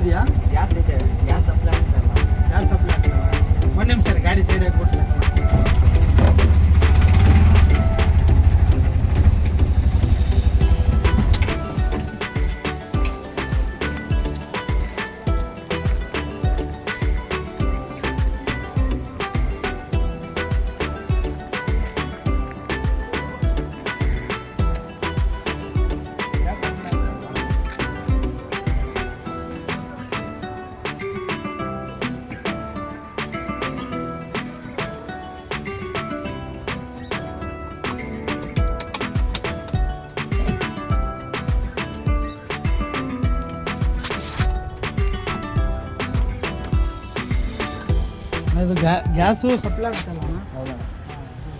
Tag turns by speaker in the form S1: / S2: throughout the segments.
S1: ಇದೆಯಾ?
S2: ಗ್ಯಾಸ್ ಇದೆ, gas supply ಆಗ್ತಾಯಿಲ್ಲ.
S1: ಗ್ಯಾಸ್ ಸಪ್ಲೈ ಆಗ್ತಲ್ಲ. ಒಂದು ನಿಮಿಷ ಸರ್, ಗಾಡಿ ಸೈಡ್ ಹಾಕ್ಬಿಟ್ಟು ಚೆಕ್ ಮಾಡ್ತೀನಿ. ಇದು ಗ್ಯಾಸು ಸಪ್ಲೈ ಆಗ್ತಲ್ಲ ಅಣ್ಣ?
S2: ಹೌದಾ?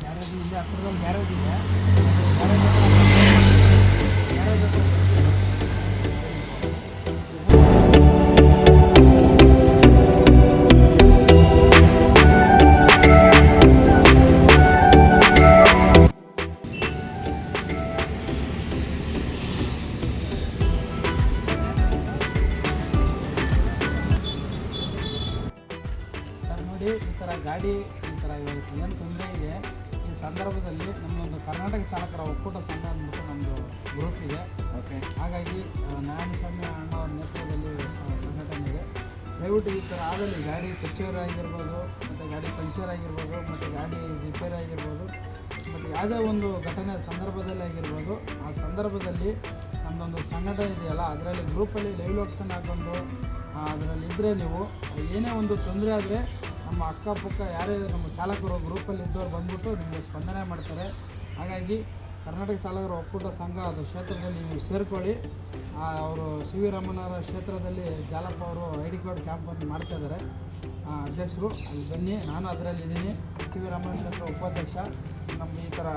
S1: ಗ್ಯಾರೇಜ್ ಇಲ್ಲಿ ಹತ್ರದಲ್ಲಿ ಗ್ಯಾರೇಜ್ ಇದೆ. ನೋಡಿ, ಈ ಥರ ಗಾಡಿ ಈ ಥರ ಏನು ತೊಂದರೆ ಇದೆ, ಈ ಸಂದರ್ಭದಲ್ಲಿ ನಮ್ಮೊಂದು ಕರ್ನಾಟಕ ಚಾಲಕರ ಒಕ್ಕೂಟ ಸಂಘ ಅಂದ್ಬಿಟ್ಟು ನಮ್ಮದು ಗ್ರೂಪ್ ಇದೆ.
S2: ಓಕೆ.
S1: ಹಾಗಾಗಿ ನಾರಾಯಣಸ್ವಾಮಿ ಅಣ್ಣ ಅವ್ರ ನೇತೃತ್ವದಲ್ಲಿ ಸಂಘಟನೆ ಇದೆ. ದಯವಿಟ್ಟು ಈ ಥರ ಆದಲ್ಲಿ ಗಾಡಿ ಕಚ್ಚೇರಿ ಆಗಿರ್ಬೋದು, ಮತ್ತು ಗಾಡಿ ಪಂಚರ್ ಆಗಿರ್ಬೋದು, ಮತ್ತು ಗಾಡಿ ರಿಪೇರಿ ಆಗಿರ್ಬೋದು, ಮತ್ತು ಯಾವುದೇ ಒಂದು ಘಟನೆ ಸಂದರ್ಭದಲ್ಲಿ ಆಗಿರ್ಬೋದು, ಆ ಸಂದರ್ಭದಲ್ಲಿ ನಮ್ಮದೊಂದು ಸಂಘಟನೆ ಇದೆಯಲ್ಲ, ಅದರಲ್ಲಿ ಗ್ರೂಪಲ್ಲಿ ಲೈವ್ ಲೊಕೇಶನ್ ಹಾಕ್ಕೊಂಡು ಅದರಲ್ಲಿ ಇದ್ದರೆ ನೀವು ಏನೇ ಒಂದು ತೊಂದರೆ ಆದರೆ ನಮ್ಮ ಅಕ್ಕಪಕ್ಕ ಯಾರೇ ನಮ್ಮ ಚಾಲಕರು ಗ್ರೂಪಲ್ಲಿ ಇದ್ದವ್ರು ಬಂದ್ಬಿಟ್ಟು ನಿಮಗೆ ಸ್ಪಂದನೆ ಮಾಡ್ತಾರೆ. ಹಾಗಾಗಿ ಕರ್ನಾಟಕ ಚಾಲಕರ ಒಕ್ಕೂಟ ಸಂಘ ಅದರ ಕ್ಷೇತ್ರದಲ್ಲಿ ನೀವು ಸೇರ್ಕೊಳ್ಳಿ. ಅವರು ಸಿ ವಿ ರಾಮನವರ ಕ್ಷೇತ್ರದಲ್ಲಿ ಜಾಲಪ್ಪ ಅವರು ಐ ಡಿ ಕಾರ್ಡ್ ಕ್ಯಾಂಪನ್ನು ಮಾಡ್ತಾಯಿದ್ದಾರೆ, ಅಧ್ಯಕ್ಷರು. ಅಲ್ಲಿ ಬನ್ನಿ, ನಾನು ಅದರಲ್ಲಿ ಇದ್ದೀನಿ, ಸಿ ವಿ ರಾಮನ ಕ್ಷೇತ್ರ ಉಪಾಧ್ಯಕ್ಷ. ನಮ್ಮದು ಈ ಥರ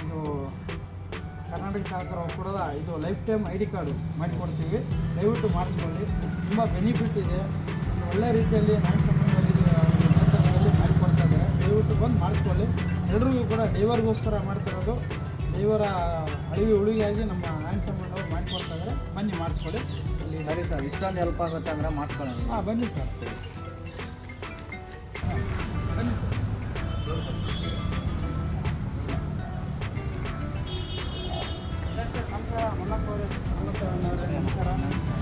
S1: ಇದು ಕರ್ನಾಟಕ ಚಾಲಕರ ಒಕ್ಕೂಟದ ಇದು life time I D card ಮಾಡಿಕೊಡ್ತೀವಿ. ದಯವಿಟ್ಟು ಮಾಡಿಸ್ಕೊಳ್ಳಿ, ತುಂಬ ಬೆನಿಫಿಟ್ ಇದೆ. ಒಳ್ಳೆ ರೀತಿಯಲ್ಲಿ ನಾಯಕ ಸಂಬಂಧದಲ್ಲಿ ನೇತೃತ್ವದಲ್ಲಿ ಮಾಡಿಕೊಡ್ತಾ ಇದ್ದಾರೆ. ದಯವಿಟ್ಟು ಬಂದು ಮಾಡಿಸ್ಕೊಳ್ಳಿ. ಎಲ್ರಿಗೂ ಕೂಡ ಡೈವರ್ಗೋಸ್ಕರ ಮಾಡ್ತಿರೋದು, ಡೈವರ ಅಳಿವಿ ಉಳಿಗಾಗಿ ನಮ್ಮ ನಾಯಕ ಸಂಬಂಧವರು ಮಾಡಿಕೊಡ್ತಾ ಇದ್ದಾರೆ. ಬನ್ನಿ ಮಾಡಿಸ್ಕೊಳ್ಳಿ. ಅಲ್ಲಿ
S2: ಸರಿ ಸರ್, ಇಷ್ಟೊಂದು ಹೆಲ್ಪ್ ಆಗುತ್ತೆ ಅಂದರೆ ಮಾಡಿಸ್ಕೊಳ್ಳೋಣ.
S1: ಬನ್ನಿ ಸರ್.
S2: ಸರಿ.
S1: ಬನ್ನಿ ಸರ್. ನಮಸ್ಕಾರ.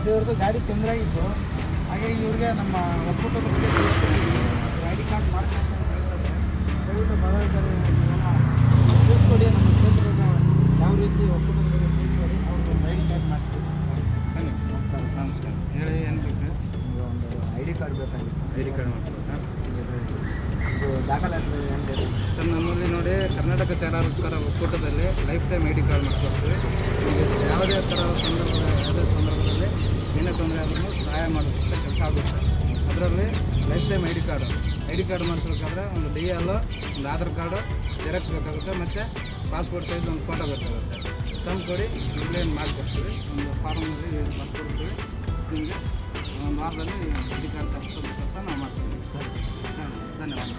S1: ಇವ್ರದ್ದು ಗಾಡಿ ತೊಂದರೆ ಆಗಿತ್ತು, ಹಾಗಾಗಿ ಇವ್ರಿಗೆ ನಮ್ಮ ಒಕ್ಕೂಟದ ಬಗ್ಗೆ ಐ ಡಿ ಕಾರ್ಡ್ ಮಾಡ್ಕೊಂಡು ಹೇಳ್ತಾರೆ. ದಯವಿಟ್ಟು ಬರೋದಾರೆ ತಿಳಿಸ್ಕೊಡಿ, ನಮ್ಮ ಕ್ಷೇತ್ರದ ಯಾವ ರೀತಿ ಒಕ್ಕೂಟದ ಬಗ್ಗೆ ತಿಳಿಸ್ಕೊಡಿ, ಅವ್ರಿಗೆ ಒಂದು ಐ ಡಿ ಕಾರ್ಡ್ ಮಾಡಿಸ್ಕೊಡಿ.
S3: ಬನ್ನಿ. ನಮಸ್ಕಾರ. ನಮಸ್ಕಾರ. ಹೇಳಿ, ಏನು ಬೇಕು?
S2: ನಿಮಗೆ ಒಂದು ಐ ಡಿ ಕಾರ್ಡ್ ಬೇಕಾಗಿತ್ತು.
S3: ಐ ಡಿ ಕಾರ್ಡ್ ಮಾಡಿಸ್ಬೇಕಾ?
S2: ಇದು ದಾಖಲೆ ಏನು ಬೇಕು
S3: ಸರ್? ನಮ್ಮಲ್ಲಿ ನೋಡಿ, ಕರ್ನಾಟಕ ಚಾಲಕರ ಒಕ್ಕೂಟದಲ್ಲಿ life time I D card ಮಾಡಿಸ್ಕೊಡ್ತೀವಿ. ನಿಮಗೆ ಯಾವುದೇ ಥರ ಸಂದರ್ಭದಲ್ಲಿ ಏನೇ ತೊಂದರೆ ಆದ್ರೂ ಸಹಾಯ ಮಾಡೋದಕ್ಕೆ ಕೆಲಸ ಆಗುತ್ತೆ. ಅದರಲ್ಲಿ life time I D card ಮಾಡಿಸ್ಬೇಕಾದ್ರೆ ಒಂದು ಡಿ ಎಲ್, ಒಂದು ಆಧಾರ್ ಕಾರ್ಡು ಜೆರಾಕ್ಸ್ ಬೇಕಾಗುತ್ತೆ, ಮತ್ತು ಪಾಸ್ಪೋರ್ಟ್ ಸೈಜ್ ಒಂದು ಫೋಟೋ ಬೇಕಾಗುತ್ತೆ. ತಂದು ಕೊಡಿ, ಇಲ್ಲೇನು ಮಾಡಿಕೊಡ್ತೀವಿ. ಒಂದು ಫಾರ್ಮಲ್ಲಿ ಬರ್ಕೊಡ್ತೀವಿ. ನಿಮಗೆ ಒಂದು ವಾರದಲ್ಲಿ ಐ ಡಿ ಕಾರ್ಡ್ ತರಿಸೋದಕ್ಕಂತ ನಾವು ಮಾಡ್ತೀವಿ. ಧನ್ಯವಾದ.